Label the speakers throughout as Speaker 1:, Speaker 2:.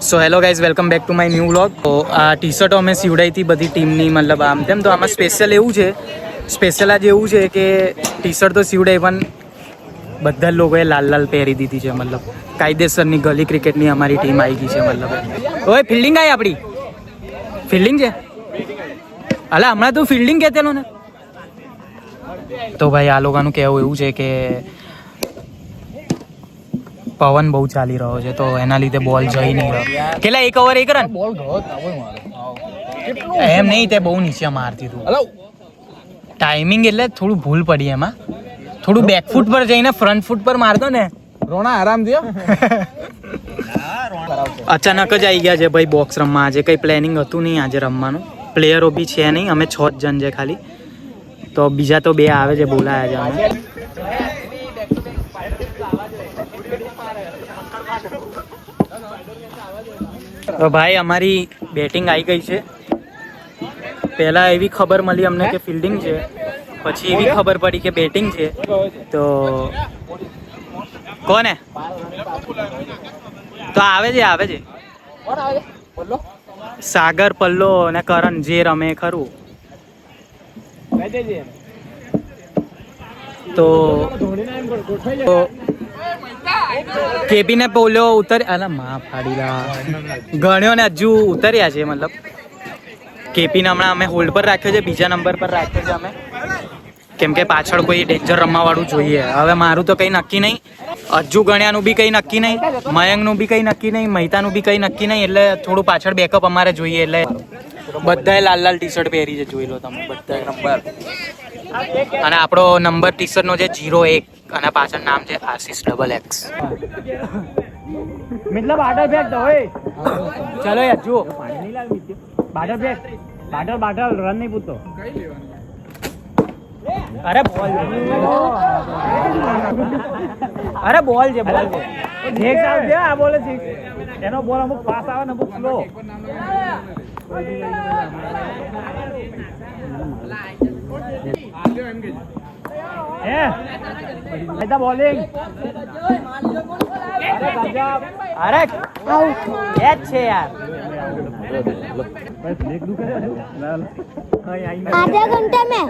Speaker 1: So hello guys, welcome back to my new vlog. તો આ T શર્ટો અમે સીવડાવી હતી બધી ટીમની, મતલબ આમ તેમ. તો આમાં સ્પેશિયલ એવું છે, સ્પેશિયલ આજ એવું છે કે ટી શર્ટ તો સીવડાવી પણ બધા લોકોએ લાલ લાલ પહેરી દીધી છે. મતલબ કાયદેસરની ગલી ક્રિકેટની અમારી ટીમ આવી ગઈ છે. મતલબ ઓય ફિલ્ડિંગ આવી, આપણી ફિલ્ડિંગ છે. અલા હમણાં તું ફિલ્ડિંગ કહેતેલો ને. તો ભાઈ આ લોકોનું કહેવું એવું છે કે પવન બહુ ચાલી રહ્યો છે, તો એના લીધે બોલ જઈ નહીં રહ્યો. કેટલા એક ઓવર એક રન એમ નહીં, તે બહુ નીચે મારતી તું. ટાઈમિંગ એટલે થોડું ભૂલ પડી એમાં. થોડું બેકફૂટ પર જઈને ફ્રન્ટ ફૂટ પર મારતો ને.
Speaker 2: રોણા આરામ થયો.
Speaker 1: અચાનક જ આવી ગયા છે ભાઈ બોક્સ રમવા. આજે કંઈ પ્લેનિંગ હતું નહીં આજે રમવાનું. પ્લેયરો બી છે નહીં, અમે 6 જ જણ છે ખાલી. તો બીજા તો 2 આવે છે, બોલાયા છે અમે. તો ભાઈ અમારી બેટિંગ આવી ગઈ છે. પહેલાં એવી ખબર મળી અમને કે ફિલ્ડિંગ છે, પછી એવી ખબર પડી કે બેટિંગ છે. તો કોને તો આવે છે સાગર, પલ્લો અને કરણ જે રમે ખરું. તો કેપી ને પોલ્યો ઉતર, અલા માં ફાડીલા ગણ્યો ને હજુ ઉતર્યા છે. મતલબ કેપી ને હમણાં અમે હોલ્ડ પર રાખ્યો છે, બીજા નંબર પર રાખ્યો છે અમે, કેમ કે પાછળ કોઈ ડેન્જર રમવા વાળું જોઈએ. હવે મારું તો કંઈ નક્કી નહીં, હજુ ગણ્યાનું બી કંઈ નક્કી નહીં, મયંકનું બી કંઈ નક્કી નહીં, મહિતાનું બી કંઈ નક્કી નહીં. એટલે થોડું પાછળ બેકઅપ અમારે જોઈએ. એટલે બધાએ લાલ લાલ ટી શર્ટ પહેરી છે, જોઈ લો તમે બધા નંબર. અને આપણો નંબર ટી શર્ટનો છે 01 અને પાછળ નામ છે આશીષ XX.
Speaker 2: મતલબ આટર બેગ તો હોય.
Speaker 1: ચલો યાર જુઓ,
Speaker 2: બાટર બેગ, બાટર રન નહીં પૂછતો.
Speaker 1: અરે બોલ, અરે બોલ છે, બોલ છે.
Speaker 2: ઠીક ચાલ દે, આ બોલે છે એનો બોલ અમુક પાસ આવે ને અમુક સ્લો. બોલિંગ
Speaker 1: અરે કેચ છે યાર.
Speaker 3: आधे घंटे में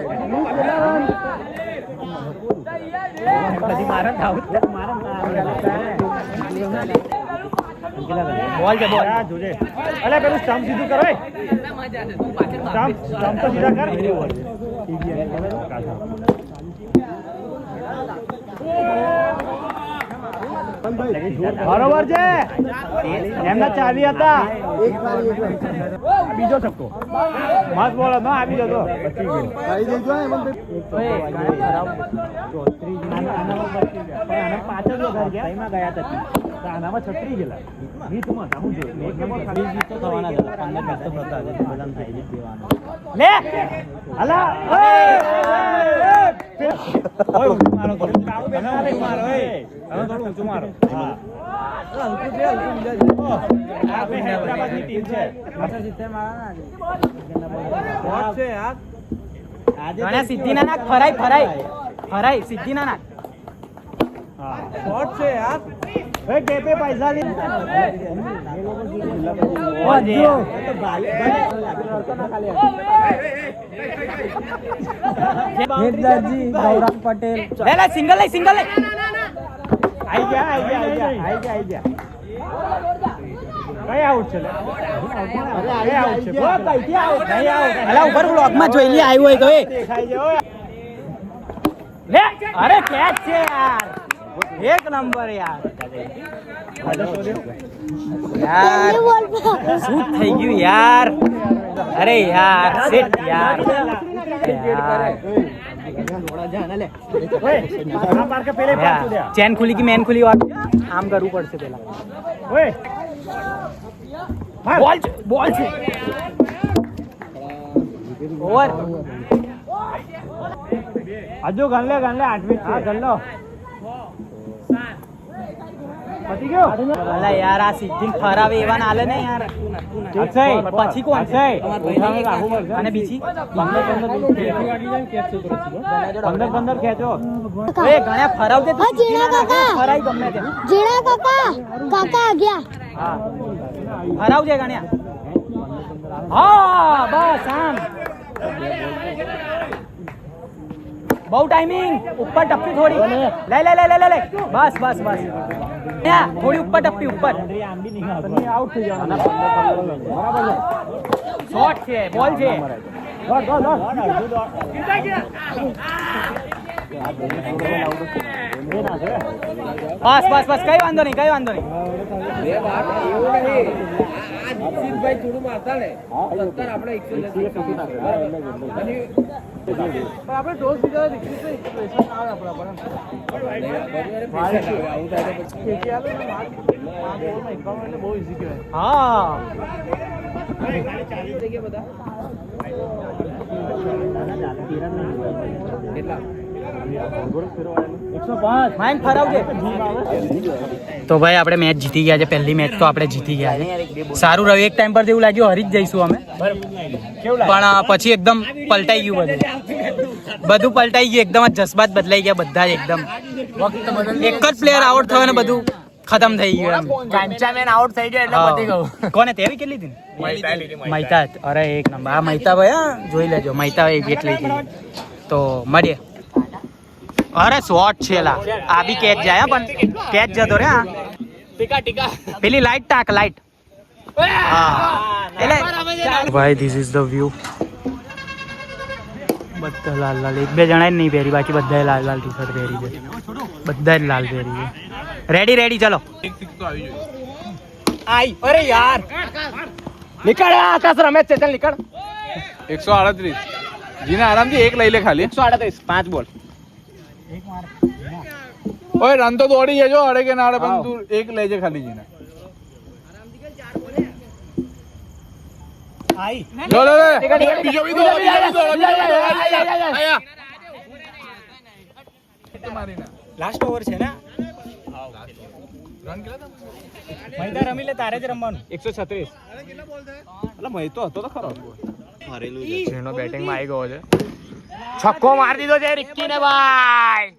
Speaker 1: બોલ છે, બોલ.
Speaker 2: જોજે. અલે પેલું સ્ટમ્પ સીધું કરો. સ્ટમ્પ તો સીધા કર. બરોબર છે, એમના ચાવી હતા. બીજો છક્કો મસ્ત બોલો ન આવી જતો. આનામાં 36 ગયેલા 20 માં આવું જોઈએ. લે અલા ઓય મારો મારો ઊંચું મારો. હૈદરાબાદની ટીમ છે.
Speaker 1: સીધી ના નાખ, ફરાઈ સીધી ના નાખ.
Speaker 2: શોર્ટ છે યાર. એ કેપે પૈસા લી.
Speaker 1: ગૌરવ પટેલ સિંગલ લઈ.
Speaker 2: આઈ ગયા. કઈ આઉટ છે?
Speaker 1: ઉપર બ્લોકમાં જોઈ લે, આવ્યું હોય તો એ લે. અરે કેચ છે યાર, એક નંબર યાર. યાર શું થઈ ગયું યાર? અરે યાર સેટ યાર. ચેન ખુલી કે મેન ખુલી વાત આમ કરવું પડશે પેલા. બોલ છે ઓવર.
Speaker 2: હજુ ગણ લે 8 ગણ લો. પતી ગયો.
Speaker 1: અલા યાર આ સીધી ખરાબ એવા ના આલે ને યાર. અક્ષય પછી કોણ છે? અને બીજી
Speaker 2: 15 ખેંચો.
Speaker 1: એ ગણ્યા ફરાવ દે.
Speaker 3: જીણા કાકા
Speaker 1: ફરાઈ ગમે તે.
Speaker 3: જીણા કાકા કાકા આ ગયા.
Speaker 1: હા હરાવજે ગણ્યા. હા બસ આમ બહુ ટાઈમિંગ ઉપર ટપ્પી થોડી લે લે લે લે લે બસ બસ બસ થોડી ઉપર ટપ્પી ઉપર આઉટ થઈ જવાનું. શોટ છે બોલ છે. બસ બસ બસ કઈ વાંધો નહીં કઈ વાંધો નહીં.
Speaker 2: આપણે ટોસ બીજા બહુ ઈઝી કહેવાય.
Speaker 1: હા માઇન્ડ ફરાવજે. તો ભાઈ આપણે મેચ જીતી ગયા છે. પહેલી મેચ તો આપણે જીતી ગયા છે. સારું રહ્યું. એક ટાઈમ પર એવું લાગ્યું હરી જ જઈશું અમે, પણ પછી એકદમ પલટાઈ ગયું બધું પલટાઈ ગયું. એકદમ જ જજ્બાત બદલાઈ ગયા બધા જ એકદમ. એક જ પ્લેયર આઉટ થયો ને બધું ખતમ થઈ ગયું.
Speaker 2: કાંચામેન આઉટ થઈ ગયો એટલે પતી ગયું.
Speaker 1: કોને તેવી કેટલી હતી? મહિતા. અરે એક નંબર. આ મહિતા ભાઈ હા જોઈ લેજો. મહિતા ભાઈ કેટલી હતી. તો મળીએ. અરે શોટ છે લા. આ બી કેચ જાય પણ કેચ જતો રે. હા પેલી લાઈટ ટાક લાઈટ. હા એટલે ભાઈ ધીસ ઇઝ ધ વ્યૂ. બધા લાલ લાલ. એક બે જણા જ નહીં પહેરી, બાકી બધા લાલ લાલ ટી શર્ટ પહેરી છે. બધા જ લાલ પહેરી છે. રેડી રેડી ચલો. આઈ અરે યાર નીકળ. આકાશ રમે છે ચાલ નીકળ.
Speaker 3: 138 જીને આરામથી એક લઈ લે ખાલી.
Speaker 1: 138 5 બોલ.
Speaker 3: ઓય રન તો દોડી જજો અડે કે ના અડે પણ તું એક લેજે ખાલી જીને.
Speaker 1: આઈ
Speaker 3: લો લે લે બીજો બીજો આયા
Speaker 1: લાસ્ટ ઓવર છે ને.
Speaker 3: રન કેટલા હતા?
Speaker 1: મહિતા રમી લે તારે જ રમવાનું.
Speaker 3: 136. એટલે મય તો હતો તો ખરો.
Speaker 2: જેનો બેટિંગ માં આવી ગયો છે. છક્કો મારી દીધો છે રિક્કી ને ભાઈ.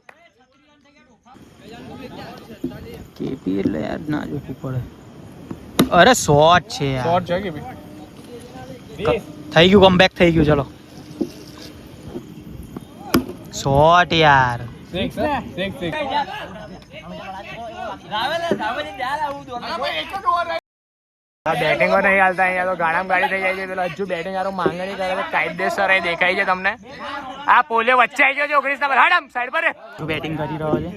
Speaker 1: કેપી એટલે યાર ના જોવું પડે. અરે શોટ છે યાર.
Speaker 3: શોર્ટ છે કે ભઈ
Speaker 1: થઈ ગયું કમબેક થઈ ગયું. ચલો શોટ યાર.
Speaker 3: સિક્સ સિક્સ
Speaker 2: બેટિંગો નહીં હાલતા અહીંયા તો ગાડામાં ગાડી થઈ જાય છે. પેલો હજુ બેટિંગ વાળો માંગણી કરે છે. કાયદેસર અહીં દેખાય છે તમને. આ પોલે વચ્ચે આવી ગયો છે 19 નંબર. હાડમ સાઈડ પર
Speaker 1: તું બેટિંગ કરી રહ્યો છે.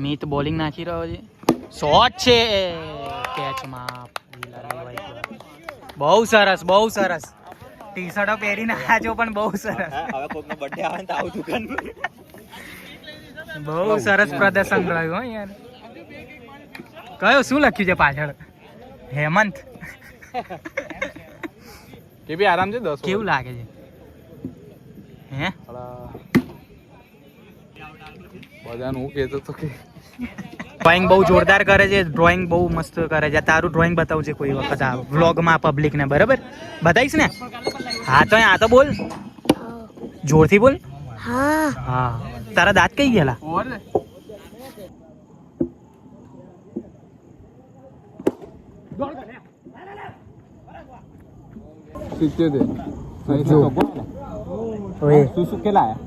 Speaker 1: મિત બોલિંગ નાખી રહ્યો છે. શોટ છે કેચમાં. બહુ સરસ બહુ સરસ. ટી શર્ટો પહેરીને આજો પણ બહુ સરસ.
Speaker 4: હવે કોઈનો બર્થડે આવે ને તો આવું દુકાન
Speaker 1: બહુ સરસ પ્રદર્શન રહ્યું હો યાર. કયો શું લખ્યું છે પાછળ? હેમંત.
Speaker 3: કે ભી આરામ છે 10.
Speaker 1: કેવું લાગે છે હે?
Speaker 3: બધાનું હું કહેતો તો કે
Speaker 1: ડ્રોઈંગ બહુ જોરદાર કરે છે. ડ્રોઈંગ બહુ મસ્ત કરે છે. તારું ડ્રોઈંગ બતાવજે કોઈ વખત આ વ્લોગમાં પબ્લિકને. બરાબર બતાવીશ ને? હા તો આ તો બોલ જોરથી બોલ. હા તારા દાંત કઈ ગયેલા?
Speaker 3: ઓવર છે.
Speaker 1: ઓય
Speaker 3: શું શું કેટલા આયા?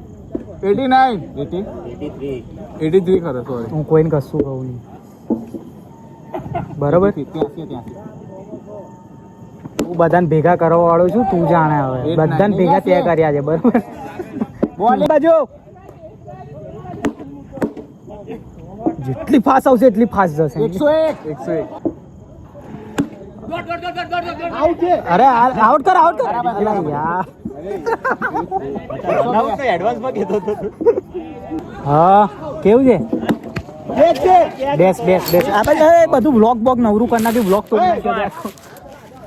Speaker 3: 83 ખરો સોરી.
Speaker 1: હું કોઈને કશું કહું નહીં. બરોબર હું બધાને ભેગા કરવા વાળો છું. તું જાણે હવે બધાને ભેગા ત્યાં કર્યા છે. બરોબર બોલ બાજુ જેટલી ફાસ્ટ આવશે એટલી ફાસ્ટ જશે.
Speaker 3: 101
Speaker 1: અરે આઉટ કર આઉટ કર. અલા યાર
Speaker 4: એડવાન્સમાં કહેતો હતો.
Speaker 1: હા કેવું છે? બેસ બેસ બેસ. આપણે બધું વ્લોગ બોગ નવરું કરી નાખ્યું. વ્લોગ તોડ નાખ્યો આખો.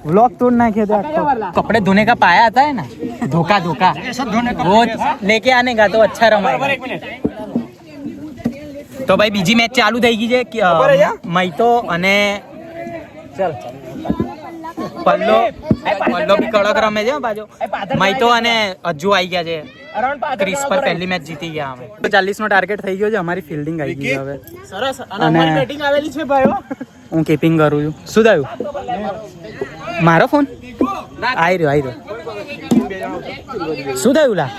Speaker 1: व्लॉग तोड़ना है क्या आपको? कपड़े धोने का पाया आता है ना, धोखा धोखा वो लेके आने का तो अच्छा रमाएगा. તો ભાઈ બીજી મેચ ચાલુ થઈ ગઈ છે. મૈતો અને ચલ પલ્લો બી કડક રમે છે બાજુ. મૈતો અને અજ્જુ આવી ગયા છે. ક્રિસ પર પહેલી મેચ જીતી ગયા અમે. 40 નો ટાર્ગેટ થઈ ગયો છે. અમારી ફિલ્ડિંગ આવી ગઈ હવે. સરસ અને અમારી બેટિંગ આવેલી છે ભાઈઓ. હું કીપિંગ કરું છું. શું થયું? મારો ફોન આવી રહ્યો. શું થયું લા?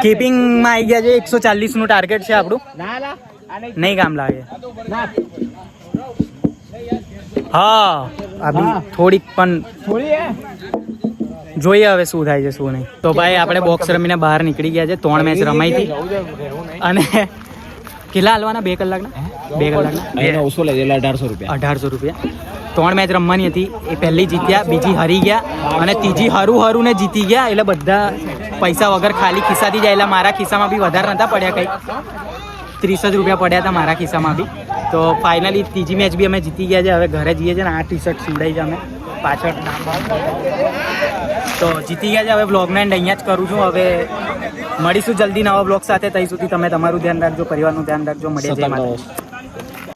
Speaker 1: કીપિંગમાં આવી ગયા છે. 140 નું ટાર્ગેટ છે આપણું. નહીં કામ લાગે. હા અભી થોડીક પણ જોઈએ હવે શું થાય છે શું નહીં. તો ભાઈ આપણે બોક્સ રમીને બહાર નીકળી ગયા છે. 3 મેચ રમાઈ હતી અને કેટલા હાલવાના? 2 કલાકના 2 કલાકના 1800 રૂપિયા. 3 મેચ રમવાની હતી. એ પહેલી જીત્યા, બીજી હારી ગયા અને ત્રીજી હારું ને જીતી ગયા. એટલે બધા પૈસા વગર ખાલી ખિસ્સાથી જાય. એટલે મારા ખિસ્સામાં બી વધારે નતા પડ્યા, કંઈક 30 જ રૂપિયા પડ્યા હતા મારા ખિસ્સામાં બી. તો ફાઇનલી ત્રીજી મેચ બી અમે જીતી ગયા છે. હવે ઘરે જઈએ છીએ ને આ ટી-શર્ટ સીવડાવી છે અમે પાછળ. તો જીતી ગયા છે. હવે બ્લોગને એન્ડ અહીંયા જ કરું છું. હવે મળીશું જલ્દી નવા બ્લોગ સાથે. ત્યાં સુધી તમે તમારું ધ્યાન રાખજો, પરિવારનું ધ્યાન રાખજો. મળીએ જય માતા.